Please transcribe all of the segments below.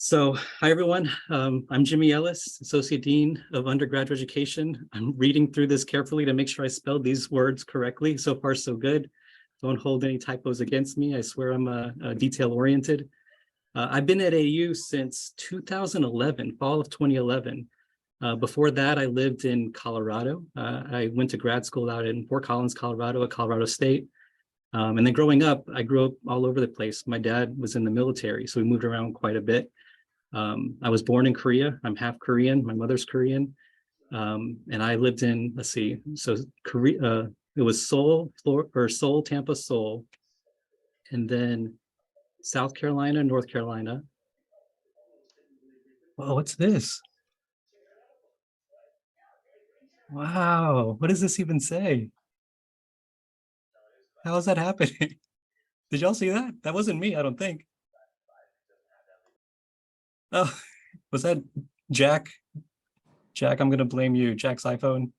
Hi everyone. I'm Jimmy Ellis, Associate Dean of Undergraduate Education. I'm reading through this carefully to make sure I spelled these words correctly. So far, so good. Don't hold any typos against me. I swear I'm detail-oriented. I've been at AU since 2011, fall of 2011. Before that, I lived in Colorado. I went to grad school out in Fort Collins, Colorado, at Colorado State. And then growing up, I grew up all over the place. My dad was in the military, so we moved around quite a bit. I was born in Korea. I'm half Korean. My mother's Korean. And I lived in, let's see, so Korea, it was Seoul, Tampa, Seoul, and then South Carolina, North Carolina. Oh, what's this? Wow, what does this even say? How is that happening? Did y'all see that? That wasn't me, I don't think. Oh, was that Jack? Jack, I'm gonna blame you. Jack's iPhone.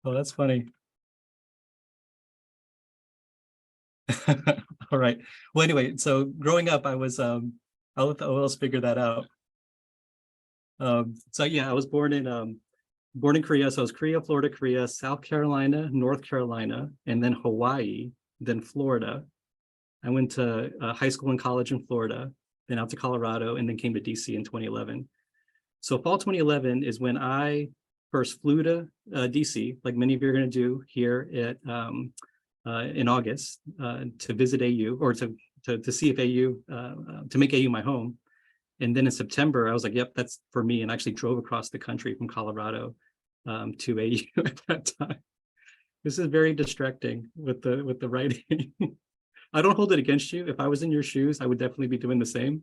Oh, that's funny. All right. Well, anyway, so growing up, I'll let the OLs figure that out. So yeah, I was born in Korea. So I was Korea, South Carolina, North Carolina, and then Hawaii, then Florida. I went to high school and college in Florida, then out to Colorado, and then came to DC in 2011. So fall 2011 is when I first flew to DC, like many of you are going to do here in August, to visit AU, or to see if AU, to make AU my home. And then in September, I was like, yep, that's for me, and I actually drove across the country from Colorado to AU at that time. This is very distracting with the writing. I don't hold it against you. If I was in your shoes, I would definitely be doing the same.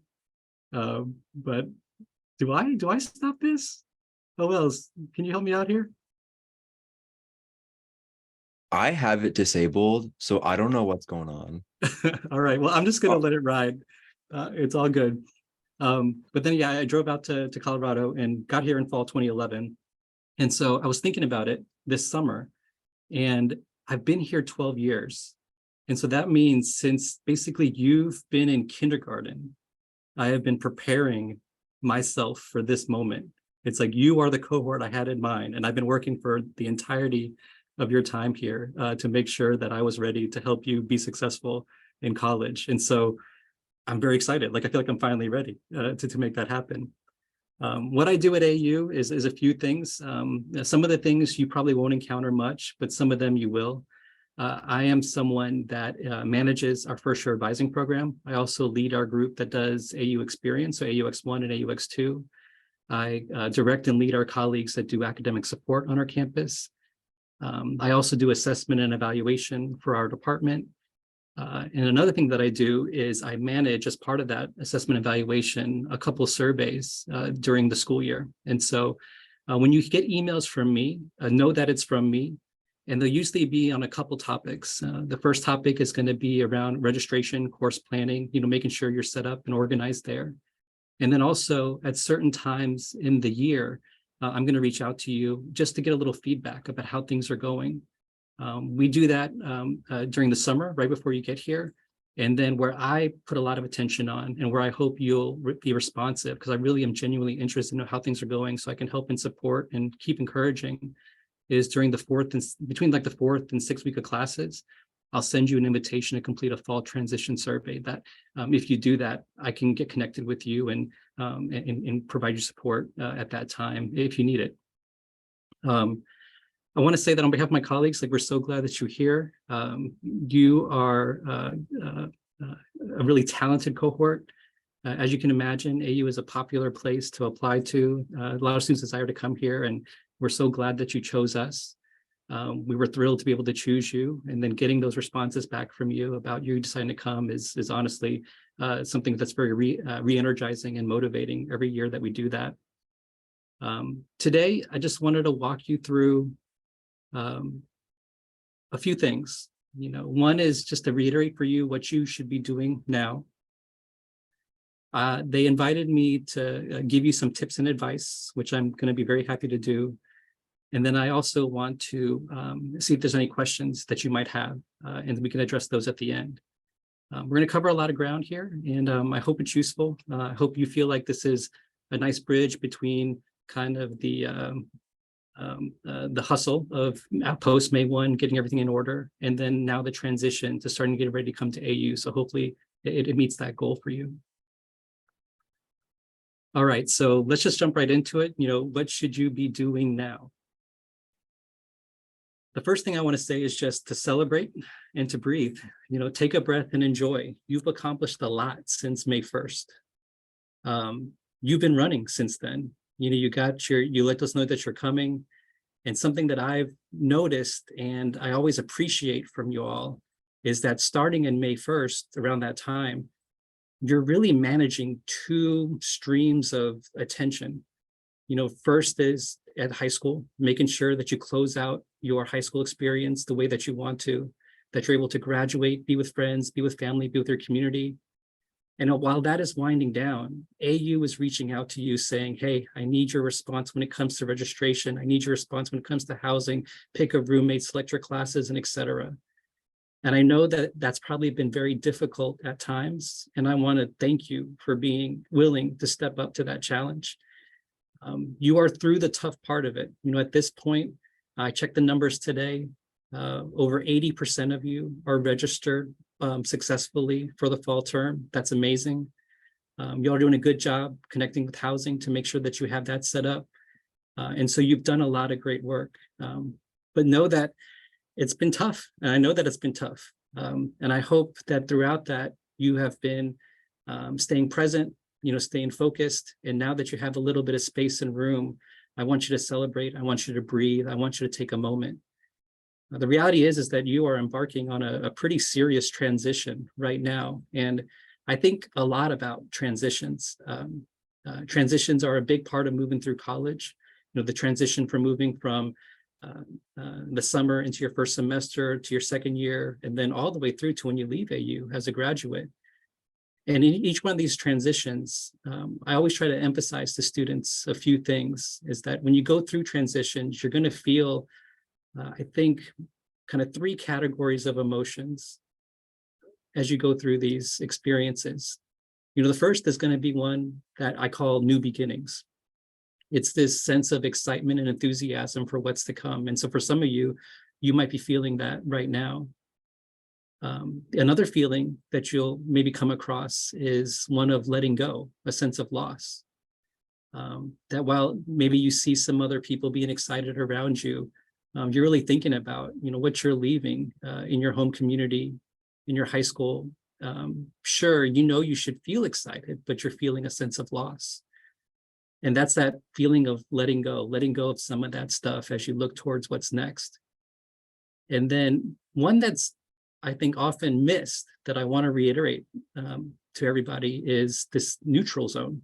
But do I stop this? Oh, well, can you help me out here? I have it disabled, so I don't know what's going on. All right. Well, I'm just gonna Oh, let it ride. It's all good. But then, yeah, I drove out to Colorado and got here in fall 2011. And so I was thinking about it this summer, and I've been here 12 years. And so that means since basically you've been in kindergarten, I have been preparing myself for this moment. It's like you are the cohort I had in mind, and I've been working for the entirety of your time here to make sure that I was ready to help you be successful in college. And so I'm very excited. Like I feel like I'm finally ready to make that happen. What I do at AU is a few things. Some of the things you probably won't encounter much, but some of them you will. I am someone that manages our first year advising program. I also lead our group that does AU Experience, so AUX1 and AUX2. I direct and lead our colleagues that do academic support on our campus. I also do assessment and evaluation for our department. And another thing that I do is I manage, as part of that assessment evaluation, a couple of surveys during the school year. And so when you get emails from me, know that it's from me. And they'll usually be on a couple topics. The first topic is going to be around registration, course planning, making sure you're set up and organized there. And then also at certain times in the year, I'm going to reach out to you just to get a little feedback about how things are going. We do that during the summer, right before you get here. And then where I put a lot of attention on and where I hope you'll be responsive, because I really am genuinely interested in how things are going so I can help and support and keep encouraging, is during between like the 4th and 6th week of classes, I'll send you an invitation to complete a fall transition survey that if you do that, I can get connected with you and provide you support at that time if you need it. I want to say that on behalf of my colleagues, like, we're so glad that you're here. You are a really talented cohort. As you can imagine, AU is a popular place to apply to. A lot of students desire to come here, and we're so glad that you chose us. We were thrilled to be able to choose you, and then getting those responses back from you about you deciding to come is honestly something that's very re-energizing and motivating every year that we do that. Today, I just wanted to walk you through a few things. One is just to reiterate for you what you should be doing now. They invited me to give you some tips and advice, which I'm going to be very happy to do. And then I also want to see if there's any questions that you might have, and we can address those at the end. We're going to cover a lot of ground here, and I hope it's useful. I hope you feel like this is a nice bridge between kind of the hustle of post May 1, getting everything in order, and then now the transition to starting to get ready to come to AU. So hopefully it meets that goal for you. All right, so let's just jump right into it. What should you be doing now? The first thing I want to say is just to celebrate and to breathe. Take a breath and enjoy. You've accomplished a lot since May 1st. You've been running since then. You let us know that you're coming. And something that I've noticed and I always appreciate from you all is that starting in May 1st, around that time, you're really managing two streams of attention. First is at high school, making sure that you close out your high school experience the way that you want to, that you're able to graduate, be with friends, be with family, be with your community. And while that is winding down, AU is reaching out to you saying, hey, I need your response when it comes to registration. I need your response when it comes to housing, pick a roommate, select your classes, and et cetera. And I know that that's probably been very difficult at times. And I want to thank you for being willing to step up to that challenge. You are through the tough part of it. At this point, I checked the numbers today. Over 80% of you are registered successfully for the fall term. That's amazing. You are doing a good job connecting with housing to make sure that you have that set up. And so you've done a lot of great work. But know that it's been tough. And I know that it's been tough. And I hope that throughout that, you have been staying present, staying focused. And now that you have a little bit of space and room, I want you to celebrate. I want you to breathe. I want you to take a moment. The reality is that you are embarking on a pretty serious transition right now. And I think a lot about transitions. Transitions are a big part of moving through college. The transition from moving from the summer into your first semester to your second year, and then all the way through to when you leave AU as a graduate. And in each one of these transitions, I always try to emphasize to students a few things, is that when you go through transitions, you're going to feel I think kind of three categories of emotions as you go through these experiences. The first is going to be one that I call new beginnings. It's this sense of excitement and enthusiasm for what's to come. And so for some of you, you might be feeling that right now. Another feeling that you'll maybe come across is one of letting go, a sense of loss. That while maybe you see some other people being excited around you, you're really thinking about, what you're leaving in your home community, in your high school. Sure, you should feel excited, but you're feeling a sense of loss. And that's that feeling of letting go of some of that stuff as you look towards what's next. And then one that's, I think, often missed that I want to reiterate to everybody is this neutral zone.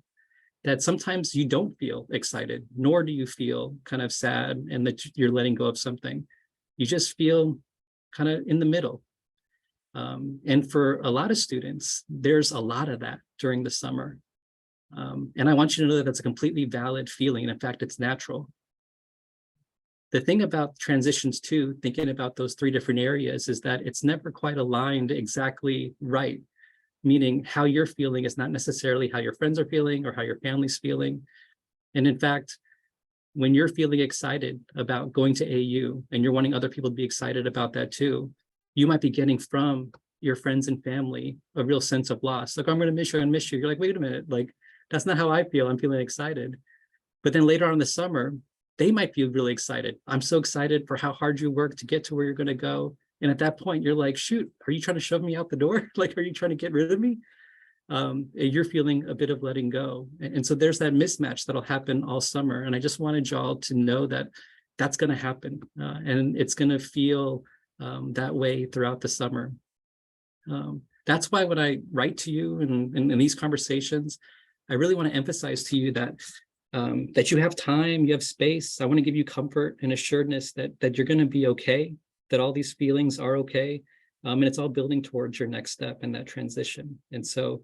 That sometimes you don't feel excited, nor do you feel kind of sad and that you're letting go of something. You just feel kind of in the middle. And for a lot of students, there's a lot of that during the summer. And I want you to know that that's a completely valid feeling. In fact, it's natural. The thing about transitions too, thinking about those three different areas, is that it's never quite aligned exactly right. Meaning how you're feeling is not necessarily how your friends are feeling or how your family's feeling. And in fact, when you're feeling excited about going to AU and you're wanting other people to be excited about that too, you might be getting from your friends and family a real sense of loss. Like, I'm going to miss you, I'm going to miss you. You're like, wait a minute, like, that's not how I feel. I'm feeling excited. But then later on in the summer, they might feel really excited. I'm so excited for how hard you work to get to where you're going to go. And at that point, you're like, shoot, are you trying to shove me out the door? Like, are you trying to get rid of me? You're feeling a bit of letting go. And so there's that mismatch that'll happen all summer. And I just wanted y'all to know that that's going to happen. And it's going to feel that way throughout the summer. That's why when I write to you in these conversations, I really want to emphasize to you that that you have time, you have space. I want to give you comfort and assuredness that you're going to be okay, that all these feelings are okay. And it's all building towards your next step in that transition. And so,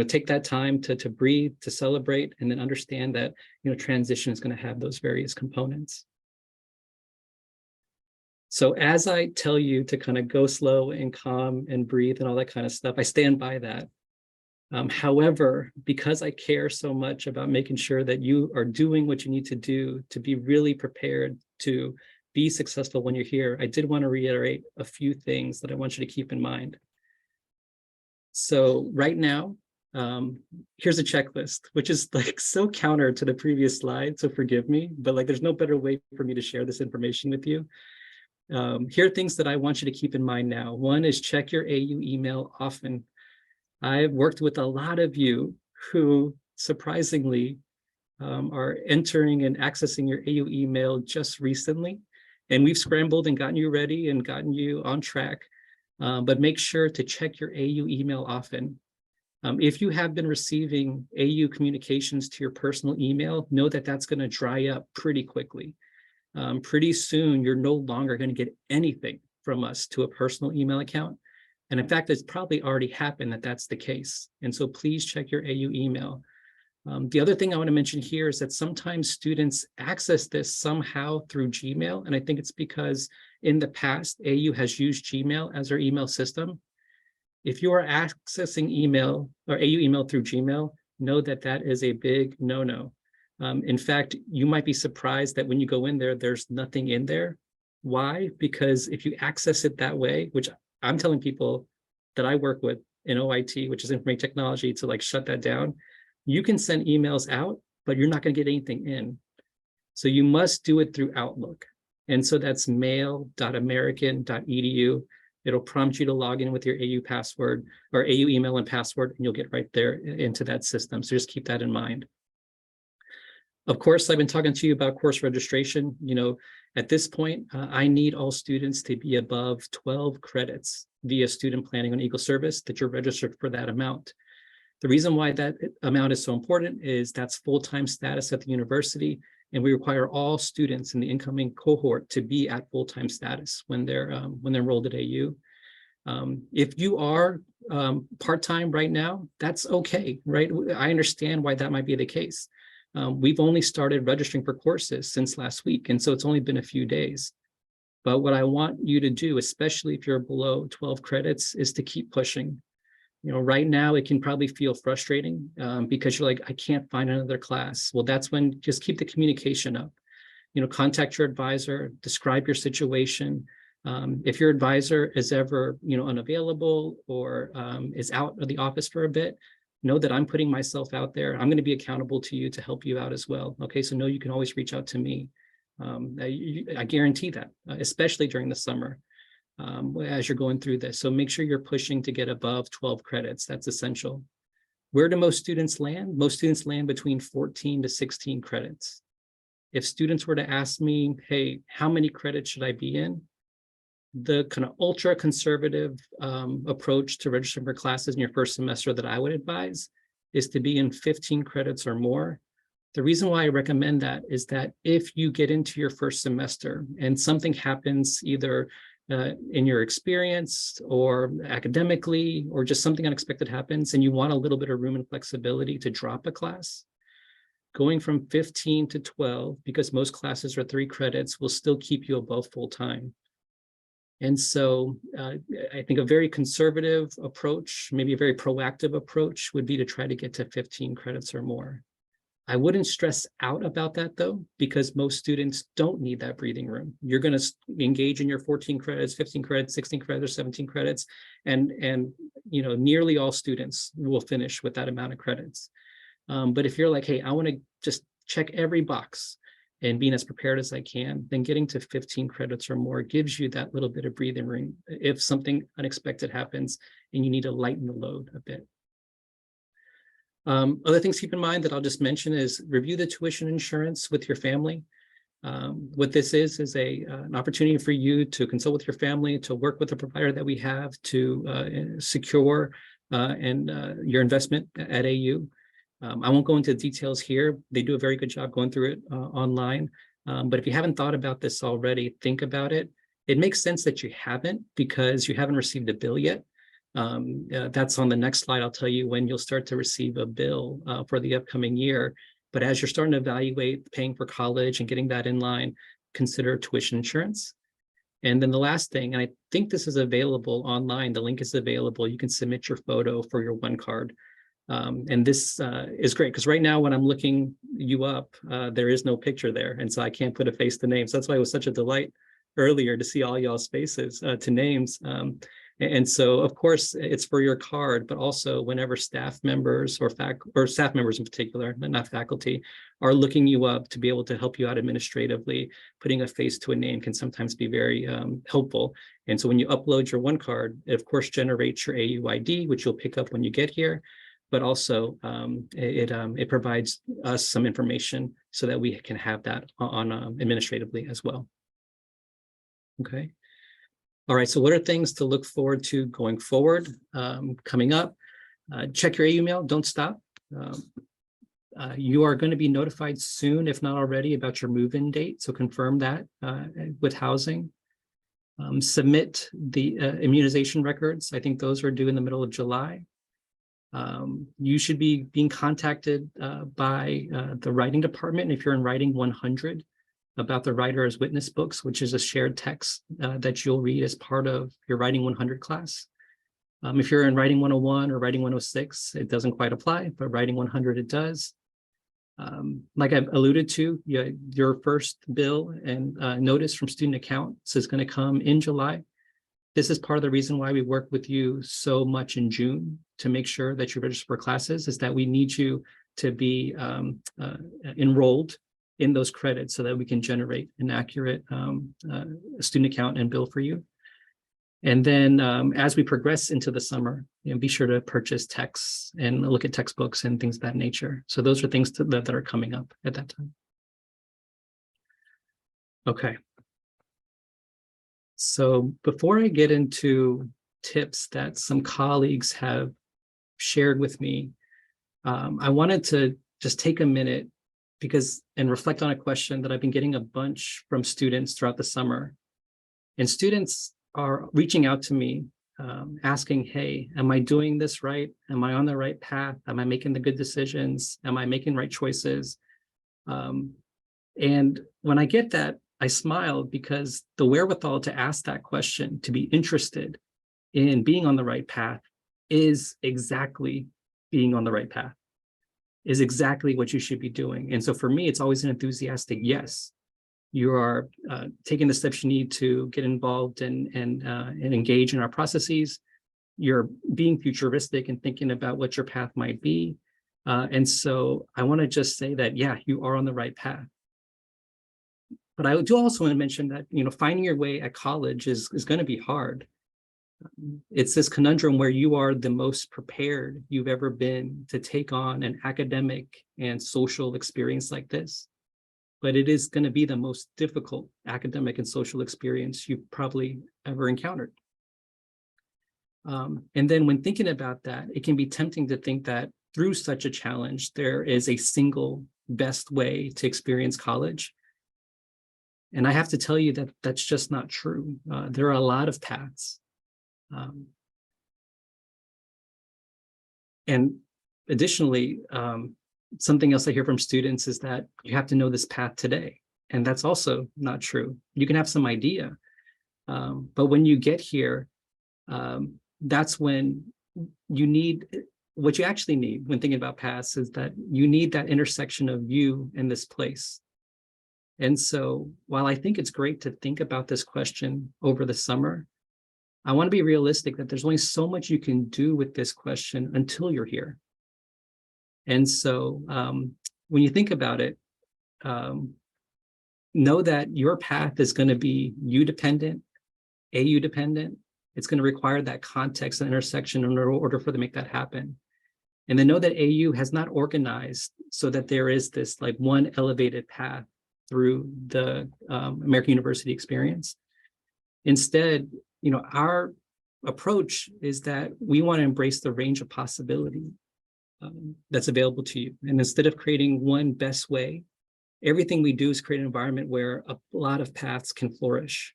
take that time to breathe, to celebrate, and then understand that, transition is going to have those various components. So as I tell you to kind of go slow and calm and breathe and all that kind of stuff, I stand by that. However, because I care so much about making sure that you are doing what you need to do to be really prepared to be successful when you're here, I did want to reiterate a few things that I want you to keep in mind. So right now, here's a checklist, which is like so counter to the previous slide, so forgive me, but like there's no better way for me to share this information with you. Here are things that I want you to keep in mind now. One is check your AU email often. I've worked with a lot of you who surprisingly are entering and accessing your AU email just recently. And we've scrambled and gotten you ready and gotten you on track. But make sure to check your AU email often. If you have been receiving AU communications to your personal email, know that that's going to dry up pretty quickly. Pretty soon, you're no longer going to get anything from us to a personal email account. And in fact, it's probably already happened that that's the case. And so please check your AU email. The other thing I want to mention here is that sometimes students access this somehow through Gmail. And I think it's because in the past, AU has used Gmail as their email system. If you are accessing email or AU email through Gmail, know that that is a big no-no. In fact, you might be surprised that when you go in there, there's nothing in there. Why? Because if you access it that way, which I'm telling people that I work with in OIT, which is information technology, to like shut that down, you can send emails out, but you're not going to get anything in. So you must do it through Outlook. And so that's mail.american.edu. It'll prompt you to log in with your AU password or AU email and password, and you'll get right there into that system. So just keep that in mind. Of course, I've been talking to you about course registration. You know, at this point, I need all students to be above 12 credits via student planning on Eagle Service that you're registered for that amount. The reason why that amount is so important is that's full-time status at the university, and we require all students in the incoming cohort to be at full-time status when they're enrolled at AU. If you are part-time right now, that's okay, right? I understand why that might be the case. We've only started registering for courses since last week, and so it's only been a few days. But what I want you to do, especially if you're below 12 credits, is to keep pushing. You know, right now it can probably feel frustrating because you're like, I can't find another class. Well, that's when just keep the communication up. You know, contact your advisor, describe your situation. If your advisor is ever, you know, unavailable or is out of the office for a bit, know that I'm putting myself out there. I'm going to be accountable to you to help you out as well. Okay, so know you can always reach out to me. I guarantee that, especially during the summer. As you're going through this. So make sure you're pushing to get above 12 credits. That's essential. Where do most students land? Most students land between 14 to 16 credits. If students were to ask me, hey, how many credits should I be in? The kind of ultra conservative approach to registering for classes in your first semester that I would advise is to be in 15 credits or more. The reason why I recommend that is that if you get into your first semester and something happens either in your experience or academically, or just something unexpected happens and you want a little bit of room and flexibility to drop a class, going from 15 to 12, because most classes are 3 credits, will still keep you above full time. And so I think a very conservative approach, maybe a very proactive approach, would be to try to get to 15 credits or more. I wouldn't stress out about that though, because most students don't need that breathing room. You're going to engage in your 14 credits, 15 credits, 16 credits, or 17 credits, and you know, nearly all students will finish with that amount of credits. But if you're like, hey, I want to just check every box and being as prepared as I can, then getting to 15 credits or more gives you that little bit of breathing room if something unexpected happens and you need to lighten the load a bit. Other things to keep in mind that I'll just mention is review the tuition insurance with your family. What this is an opportunity for you to consult with your family, to work with the provider that we have to secure your investment at AU. I won't go into details here. They do a very good job going through it online. But if you haven't thought about this already, think about it. It makes sense that you haven't because you haven't received a bill yet. That's on the next slide. I'll tell you when you'll start to receive a bill for the upcoming year. But as you're starting to evaluate paying for college and getting that in line, consider tuition insurance. And then the last thing, and I think this is available online, the link is available. You can submit your photo for your one card. And this is great because right now when I'm looking you up, there is no picture there. And so I can't put a face to name. So that's why it was such a delight earlier to see all y'all's faces to names. And so, of course, it's for your card, but also whenever staff members or staff members in particular, but not faculty, are looking you up to be able to help you out administratively, putting a face to a name can sometimes be very helpful. And so when you upload your one card, it of course generates your AUID, which you'll pick up when you get here. But also it provides us some information so that we can have that on administratively as well. Okay. All right, so what are things to look forward to going forward? Coming up, check your email, don't stop. You are going to be notified soon, if not already, about your move-in date, so confirm that with housing. Submit the immunization records. I think those are due in the middle of July. You should be being contacted by the writing department if you're in writing 100 about the writer's witness books, which is a shared text that you'll read as part of your writing 100 class. If you're in writing 101 or writing 106, it doesn't quite apply, but writing 100 it does. Like I've alluded to, your first bill and notice from student accounts is going to come in July. This is part of the reason why we work with you so much in June to make sure that you register for classes, is that we need you to be enrolled in those credits so that we can generate an accurate student account and bill for you. And then as we progress into the summer, be sure to purchase texts and look at textbooks and things of that nature. So those are things that are coming up at that time. Okay. So before I get into tips that some colleagues have shared with me, I wanted to just take a minute and reflect on a question that I've been getting a bunch from students throughout the summer. And students are reaching out to me asking, hey, am I doing this right? Am I on the right path? Am I making the good decisions? Am I making right choices? And when I get that, I smile because the wherewithal to ask that question, to be interested in being on the right path, is exactly being on the right path, is exactly what you should be doing. And so for me, it's always an enthusiastic yes. You are taking the steps you need to get involved and engage in our processes. You're being futuristic and thinking about what your path might be. And so I want to just say that, yeah, you are on the right path. But I do also want to mention that, finding your way at college is going to be hard. It's this conundrum where you are the most prepared you've ever been to take on an academic and social experience like this. But it is going to be the most difficult academic and social experience you've probably ever encountered. And then when thinking about that, it can be tempting to think that through such a challenge, there is a single best way to experience college. And I have to tell you that that's just not true. There are a lot of paths. And additionally, something else I hear from students is that you have to know this path today. And that's also not true. You can have some idea. But when you get here, that's when you need, what you actually need when thinking about paths is that you need that intersection of you and this place. And so while I think it's great to think about this question over the summer, I want to be realistic that there's only so much you can do with this question until you're here. And so when you think about it, know that your path is going to be you dependent, AU dependent. It's going to require that context and intersection in order for them to make that happen. And then know that AU has not organized so that there is this like one elevated path through the American University experience. Instead, our approach is that we want to embrace the range of possibility that's available to you. And instead of creating one best way, everything we do is create an environment where a lot of paths can flourish.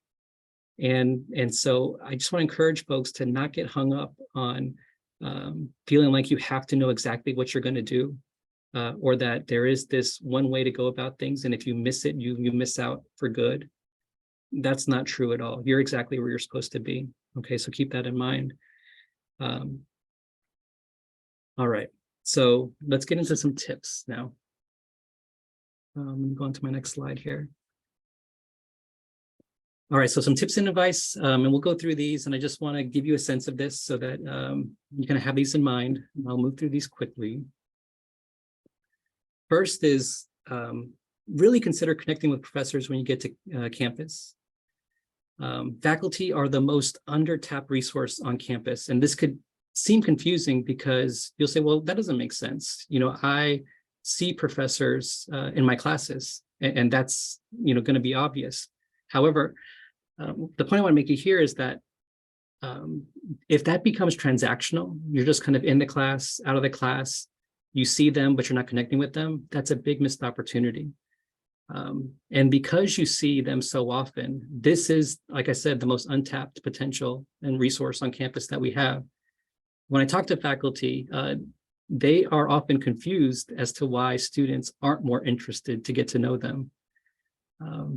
And so I just want to encourage folks to not get hung up on feeling like you have to know exactly what you're going to do. Or that there is this one way to go about things, and if you miss it, you miss out for good. That's not true at all. You're exactly where you're supposed to be. Okay, so keep that in mind. All right, so let's get into some tips now. Let me go on to my next slide here. All right, so some tips and advice, and we'll go through these, and I just want to give you a sense of this so that you kind of have these in mind. I'll move through these quickly. First is really consider connecting with professors when you get to campus. Faculty are the most under-tapped resource on campus, and this could seem confusing because you'll say, well, that doesn't make sense. You know, I see professors in my classes, and that's, you know, going to be obvious. However, the point I want to make you here is that if that becomes transactional, you're just kind of in the class, out of the class, you see them, but you're not connecting with them, that's a big missed opportunity. And because you see them so often, this is, like I said, the most untapped potential and resource on campus that we have. When I talk to faculty, they are often confused as to why students aren't more interested to get to know them.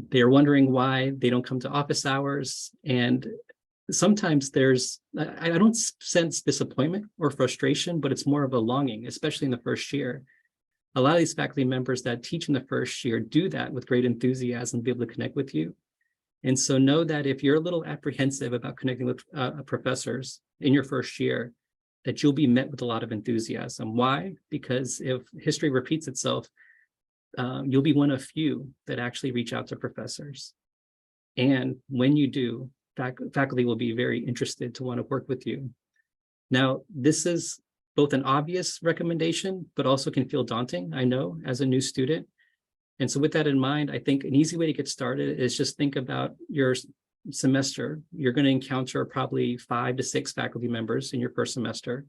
They are wondering why they don't come to office hours. And sometimes I don't sense disappointment or frustration, but it's more of a longing, especially in the first year. A lot of these faculty members that teach in the first year do that with great enthusiasm, be able to connect with you. And so know that if you're a little apprehensive about connecting with professors in your first year, that you'll be met with a lot of enthusiasm. Why? Because if history repeats itself, you'll be one of few that actually reach out to professors. And when you do, faculty will be very interested to want to work with you. Now, this is both an obvious recommendation, but also can feel daunting, I know, as a new student. And so with that in mind, I think an easy way to get started is just think about your semester. You're going to encounter probably 5 to 6 faculty members in your first semester.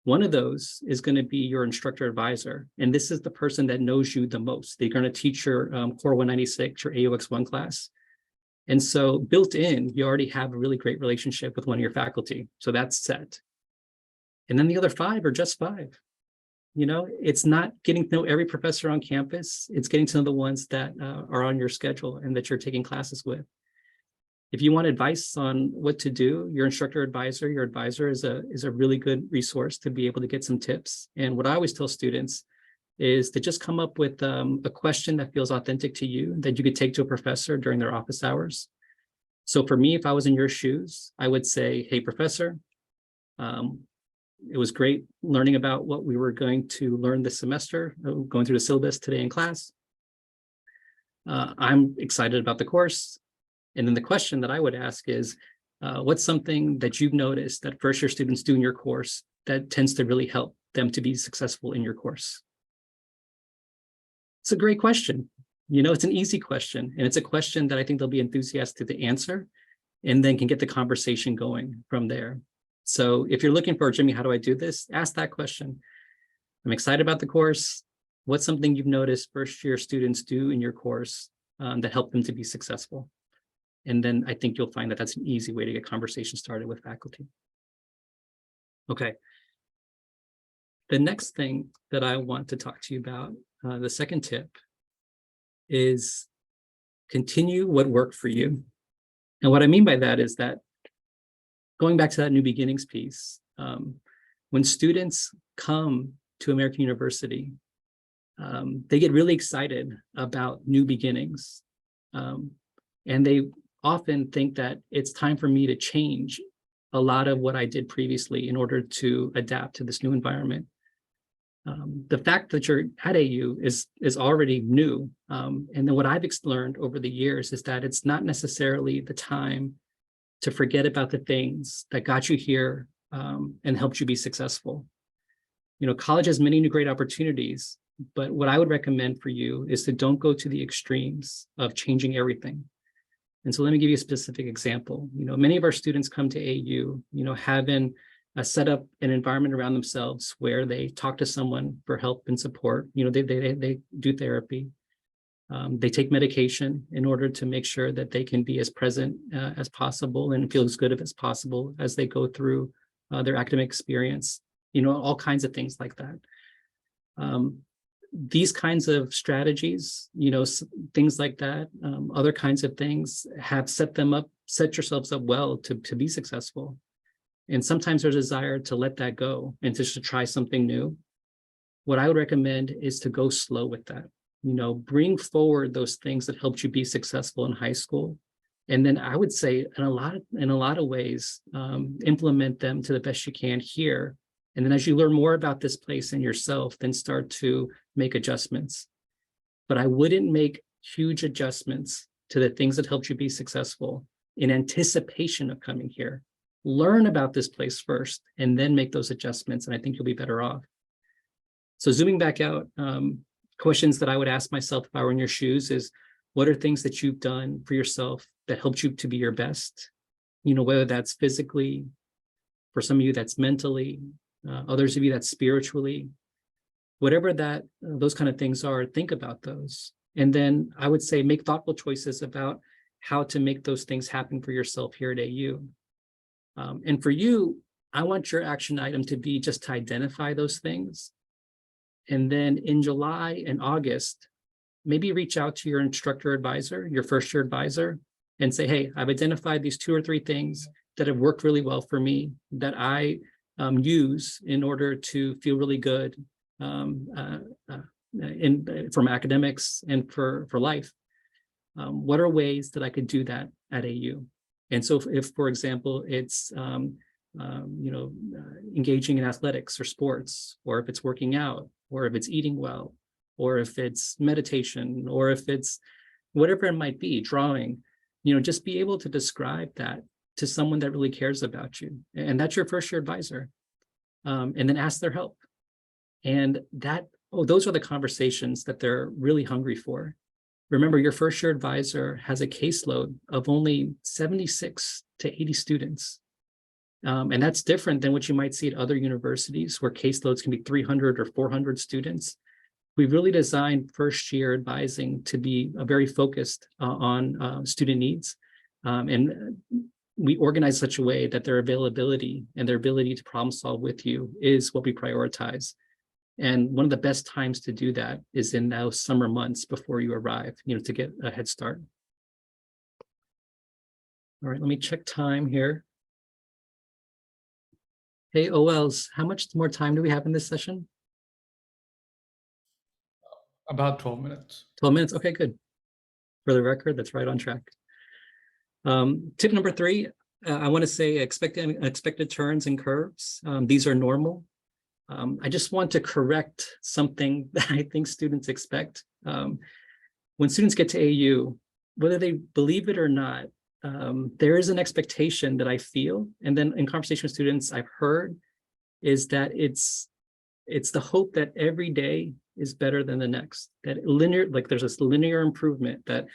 One of those is going to be your instructor advisor. And this is the person that knows you the most. They're going to teach your Core 196, your AUX1 class. And so built in, you already have a really great relationship with one of your faculty. So that's set. And then the other 5 are just 5. You know, it's not getting to know every professor on campus. It's getting to know the ones that are on your schedule and that you're taking classes with. If you want advice on what to do, your instructor advisor, your advisor is a really good resource to be able to get some tips. And what I always tell students is to just come up with a question that feels authentic to you that you could take to a professor during their office hours. So for me, if I was in your shoes, I would say, hey, professor, it was great learning about what we were going to learn this semester, going through the syllabus today in class. I'm excited about the course. And then the question that I would ask is, what's something that you've noticed that first year students do in your course that tends to really help them to be successful in your course? It's a great question. You know, it's an easy question. And it's a question that I think they'll be enthusiastic to answer and then can get the conversation going from there. So if you're looking for, Jimmy, how do I do this? Ask that question. I'm excited about the course. What's something you've noticed first year students do in your course that help them to be successful? And then I think you'll find that that's an easy way to get conversation started with faculty. Okay. The next thing that I want to talk to you about, the second tip, is continue what worked for you. And what I mean by that is that going back to that new beginnings piece, when students come to American University, they get really excited about new beginnings. And they often think that it's time for me to change a lot of what I did previously in order to adapt to this new environment. The fact that you're at AU is already new. And then what I've learned over the years is that it's not necessarily the time to forget about the things that got you here and helped you be successful. You know, college has many new great opportunities, but what I would recommend for you is to don't go to the extremes of changing everything. And so let me give you a specific example. You know, many of our students come to AU, you know, having set up an environment around themselves where they talk to someone for help and support. You know, they do therapy. They take medication in order to make sure that they can be as present as possible and feel as good as possible as they go through their academic experience. You know, all kinds of things like that. these kinds of strategies, things like that, other kinds of things have set yourselves up well to be successful. And sometimes there's a desire to let that go and to just try something new. What I would recommend is to go slow with that. Bring forward those things that helped you be successful in high school. And then I would say in a lot of ways, implement them to the best you can here. And then as you learn more about this place and yourself, then start to make adjustments. But I wouldn't make huge adjustments to the things that helped you be successful in anticipation of coming here. Learn about this place first and then make those adjustments. And I think you'll be better off. So zooming back out, questions that I would ask myself if I were in your shoes is, what are things that you've done for yourself that helped you to be your best? Whether that's physically, for some of you that's mentally, others of you that's spiritually, whatever those kind of things are, think about those. And then I would say make thoughtful choices about how to make those things happen for yourself here at AU. And for you, I want your action item to be just to identify those things. And then in July and August, maybe reach out to your instructor advisor, your first year advisor, and say, hey, I've identified these 2 or 3 things that have worked really well for me that I use in order to feel really good from academics and for life. What are ways that I could do that at AU? And so if for example, it's engaging in athletics or sports, or if it's working out, or if it's eating well, or if it's meditation, or if it's whatever it might be, drawing, just be able to describe that to someone that really cares about you. And that's your first year advisor. And then ask their help. And those are the conversations that they're really hungry for. Remember, your first year advisor has a caseload of only 76 to 80 students. And that's different than what you might see at other universities where caseloads can be 300 or 400 students. We've really designed first year advising to be very focused on student needs. And we organize such a way that their availability and their ability to problem solve with you is what we prioritize. And one of the best times to do that is in those summer months before you arrive, to get a head start. All right, let me check time here. Hey, OLs, how much more time do we have in this session? About 12 minutes. 12 minutes, okay, good. For the record, that's right on track. Tip number 3, I want to say expected turns and curves. These are normal. I just want to correct something that I think students expect. When students get to AU, whether they believe it or not, there is an expectation that I feel, and then in conversation with students I've heard, is that it's the hope that every day is better than the next. That there's this linear improvement that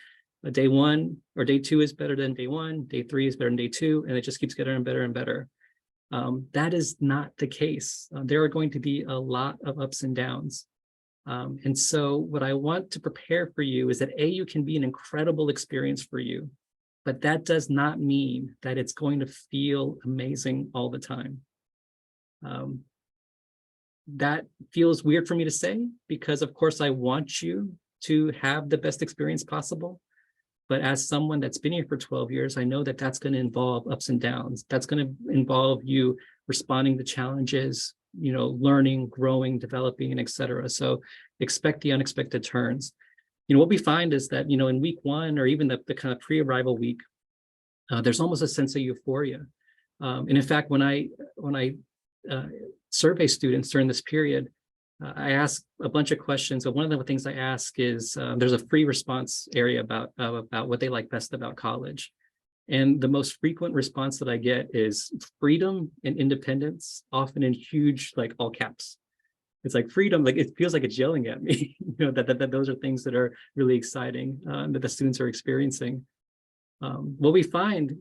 day 1 or day 2 is better than day 1, day 3 is better than day 2, and it just keeps getting better and better. That is not the case. There are going to be a lot of ups and downs. And so what I want to prepare for you is that AU can be an incredible experience for you, but that does not mean that it's going to feel amazing all the time. That feels weird for me to say because, of course, I want you to have the best experience possible. But as someone that's been here for 12 years, I know that that's going to involve ups and downs. That's going to involve you responding to challenges, learning, growing, developing, and et cetera. So expect the unexpected turns. What we find is that, in week 1 or even the kind of pre-arrival week, there's almost a sense of euphoria. And in fact, when I survey students during this period, I ask a bunch of questions, but one of the things I ask is there's a free response area about what they like best about college. And the most frequent response that I get is freedom and independence, often in huge, all caps. It's like freedom, it feels like it's yelling at me, that those are things that are really exciting that the students are experiencing. What we find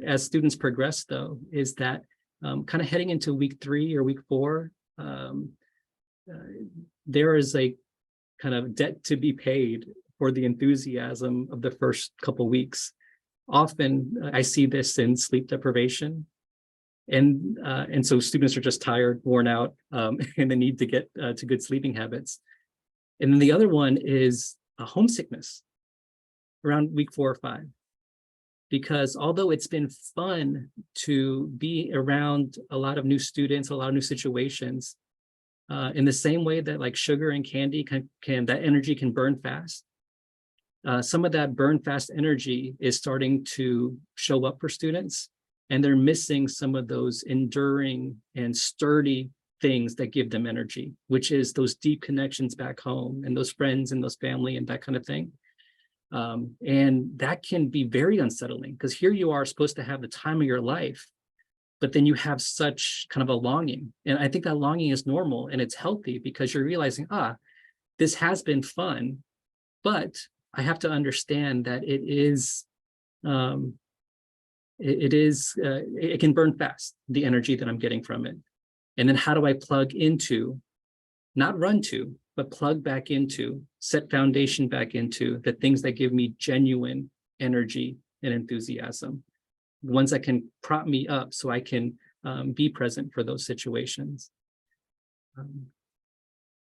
as students progress, though, is that kind of heading into week 3 or week 4, there is a kind of debt to be paid for the enthusiasm of the first couple weeks. Often I see this in sleep deprivation. And so students are just tired, worn out, and they need to get to good sleeping habits. And then the other one is a homesickness around week 4 or 5. Because although it's been fun to be around a lot of new students, a lot of new situations, in the same way that like sugar and candy can that energy can burn fast. Some of that burn fast energy is starting to show up for students, and they're missing some of those enduring and sturdy things that give them energy, which is those deep connections back home and those friends and those family and that kind of thing. And that can be very unsettling, because here you are supposed to have the time of your life, but then you have such kind of a longing. And I think that longing is normal and it's healthy, because you're realizing, this has been fun, but I have to understand that it can burn fast, the energy that I'm getting from it. And then how do I plug into, not run to, but plug back into, set foundation back into the things that give me genuine energy and enthusiasm, ones that can prop me up so I can be present for those situations.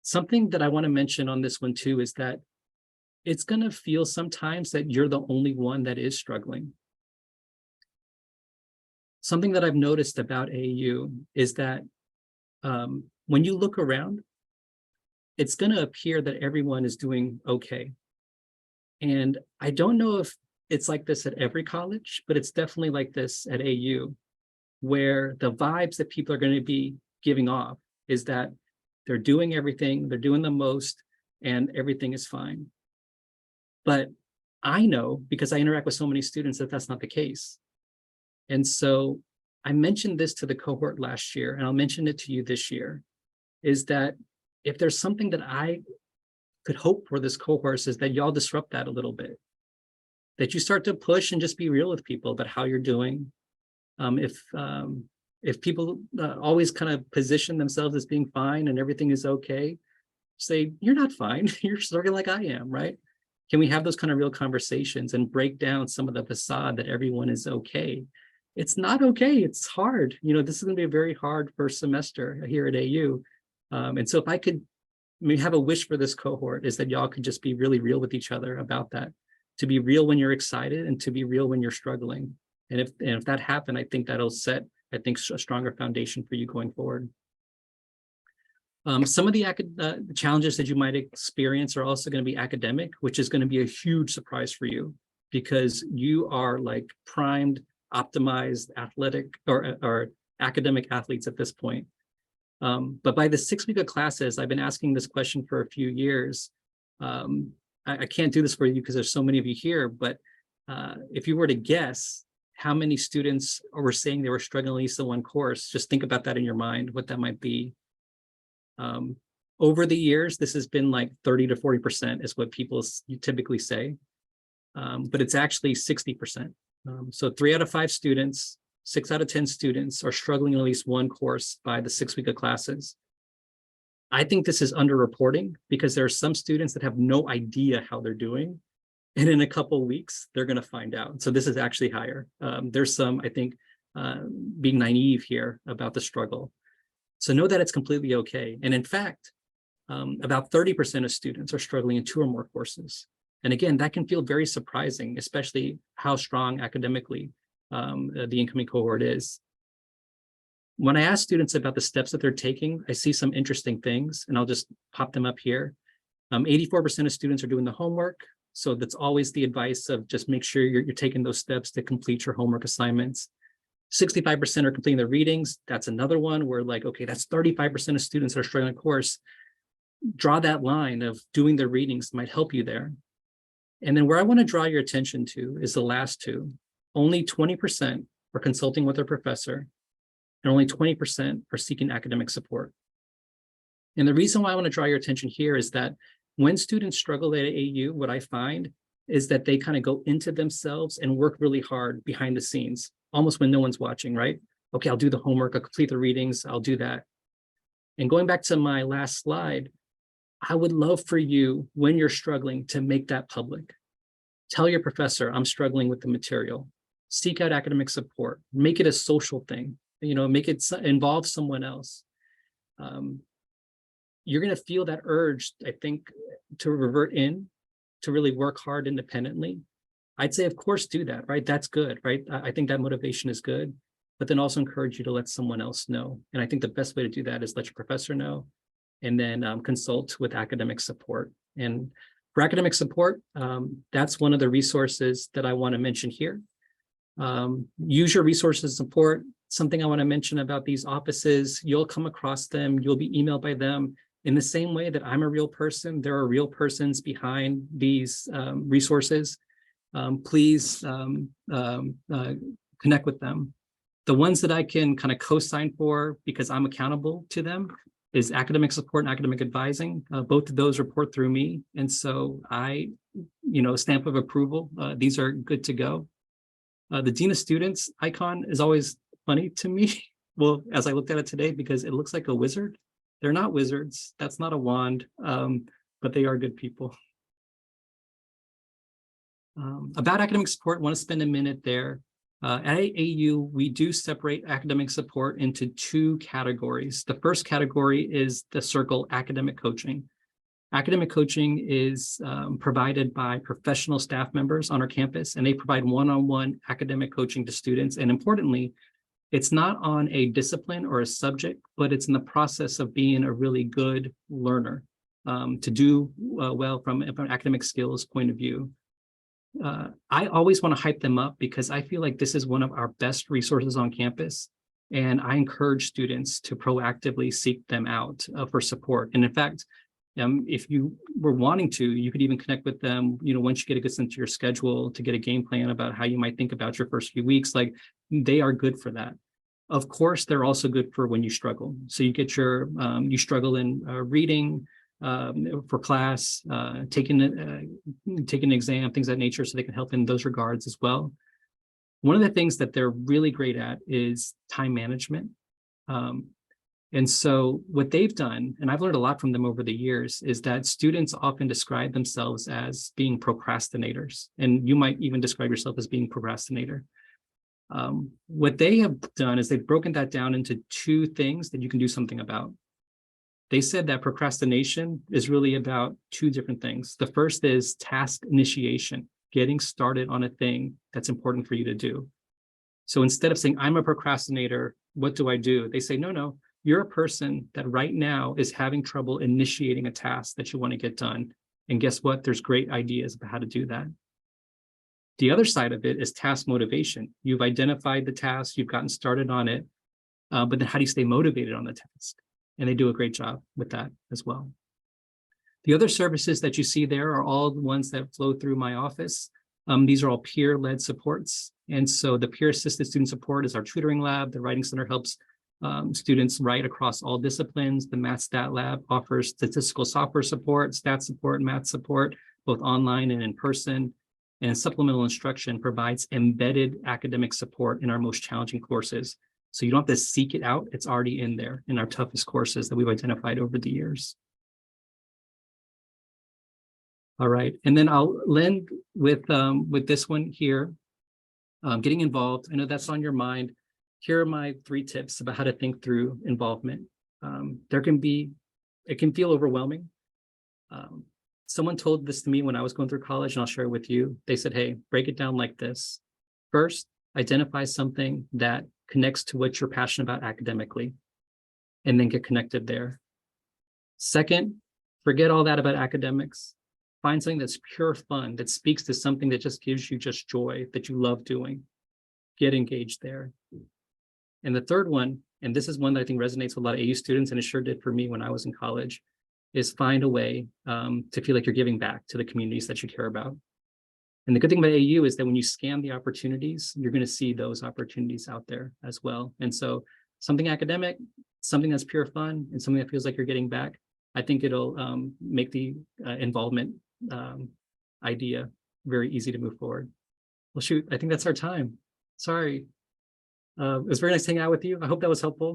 Something that I want to mention on this one too is that it's going to feel sometimes that you're the only one that is struggling. Something that I've noticed about AU is that when you look around, it's going to appear that everyone is doing okay. And I don't know if it's like this at every college, but it's definitely like this at AU, where the vibes that people are going to be giving off is that they're doing everything, they're doing the most, and everything is fine. But I know, because I interact with so many students, that that's not the case. And so I mentioned this to the cohort last year, and I'll mention it to you this year, is that if there's something that I could hope for this cohort, is that y'all disrupt that a little bit, that you start to push and just be real with people about how you're doing. If people always kind of position themselves as being fine and everything is okay, say, you're not fine, you're struggling like I am, right? Can we have those kind of real conversations and break down some of the facade that everyone is okay? It's not okay, it's hard. You know, this is gonna be a very hard first semester here at AU. And so if I could have a wish for this cohort, is that y'all could just be really real with each other about that, to be real when you're excited and to be real when you're struggling. And if that happened, I think that'll set, a stronger foundation for you going forward. Some of the challenges that you might experience are also going to be academic, which is going to be a huge surprise for you, because you are like primed, optimized, athletic or academic athletes at this point. But by the 6 week of classes, I've been asking this question for a few years. I can't do this for you because there's so many of you here, but if you were to guess how many students were saying they were struggling at least in one course, just think about that in your mind, what that might be. Over the years, this has been like 30 to 40% is what people typically say, but it's actually 60%. So 3 out of 5 students, 6 out of 10 students are struggling in at least one course by the 6 week of classes. I think this is underreporting, because there are some students that have no idea how they're doing. And in a couple of weeks, they're going to find out. So this is actually higher. There's some, I think, being naive here about the struggle. So know that it's completely okay. And in fact, about 30% of students are struggling in 2 or more courses. And again, that can feel very surprising, especially how strong academically the incoming cohort is. When I ask students about the steps that they're taking, I see some interesting things, and I'll just pop them up here. 84% of students are doing the homework. So that's always the advice of just make sure you're taking those steps to complete your homework assignments. 65% are completing the readings. That's another one where, like, okay, that's 35% of students that are struggling a course. Draw that line of doing the readings might help you there. And then where I want to draw your attention to is the last 2. Only 20% are consulting with their professor, and only 20% are seeking academic support. And the reason why I want to draw your attention here is that when students struggle at AU, what I find is that they kind of go into themselves and work really hard behind the scenes, almost when no one's watching, right? Okay, I'll do the homework, I'll complete the readings, I'll do that. And going back to my last slide, I would love for you, when you're struggling, to make that public. Tell your professor, I'm struggling with the material. Seek out academic support. Make it a social thing. You know, make it involve someone else. You're going to feel that urge, I think, to revert in, to really work hard independently, I'd say, of course, do that, right? That's good, right? I think that motivation is good, but then also encourage you to let someone else know. And I think the best way to do that is let your professor know, and then consult with academic support. And for academic support, that's one of the resources that I want to mention here. Use your resources support. Something I want to mention about these offices, you'll come across them, you'll be emailed by them. In the same way that I'm a real person, there are real persons behind these resources. Please connect with them. The ones that I can kind of co-sign for, because I'm accountable to them, is academic support and academic advising. Both of those report through me. And so stamp of approval, these are good to go. The Dean of Students icon is always funny to me. Well, as I looked at it today, because it looks like a wizard. They're not wizards. That's not a wand, but they are good people. About academic support, I want to spend a minute there. At AU, we do separate academic support into two categories. The first category is the circle academic coaching. Academic coaching is provided by professional staff members on our campus, and they provide one-on-one academic coaching to students. And importantly, it's not on a discipline or a subject, but it's in the process of being a really good learner to do well from an academic skills point of view. I always want to hype them up because I feel like this is one of our best resources on campus. And I encourage students to proactively seek them out for support. And in fact, if you were wanting to, you could even connect with them, once you get a good sense of your schedule, to get a game plan about how you might think about your first few weeks. Like, they are good for that. Of course, they're also good for when you struggle. So you get you struggle in reading for class, taking an exam, things of that nature, so they can help in those regards as well. One of the things that they're really great at is time management. And so what they've done, and I've learned a lot from them over the years, is that students often describe themselves as being procrastinators. And you might even describe yourself as being a procrastinator. What they have done is they've broken that down into two things that you can do something about. They said that procrastination is really about two different things. The first is task initiation, getting started on a thing that's important for you to do. So instead of saying, I'm a procrastinator, what do I do? They say, no, you're a person that right now is having trouble initiating a task that you want to get done. And guess what? There's great ideas about how to do that. The other side of it is task motivation. You've identified the task, you've gotten started on it, but then how do you stay motivated on the task? And they do a great job with that as well. The other services that you see there are all the ones that flow through my office. These are all peer-led supports. And so the peer-assisted student support is our tutoring lab. The Writing Center helps students write across all disciplines. The Math Stat Lab offers statistical software support, stat support, math support, both online and in person. And supplemental instruction provides embedded academic support in our most challenging courses. So you don't have to seek it out. It's already in there in our toughest courses that we've identified over the years. All right, and then I'll end with this one here, getting involved. I know that's on your mind. Here are my 3 tips about how to think through involvement. It can feel overwhelming. Someone told this to me when I was going through college, and I'll share it with you. They said, hey, break it down like this. First, identify something that connects to what you're passionate about academically, and then get connected there. Second, forget all that about academics. Find something that's pure fun, that speaks to something that just gives you just joy, that you love doing. Get engaged there. And the third one, and this is one that I think resonates with a lot of AU students, and it sure did for me when I was in college, is find a way to feel like you're giving back to the communities that you care about. And the good thing about AU is that when you scan the opportunities, you're going to see those opportunities out there as well. And so something academic, something that's pure fun, and something that feels like you're getting back, I think it'll make the involvement idea very easy to move forward. Well, shoot, I think that's our time. Sorry. It was very nice hanging out with you. I hope that was helpful.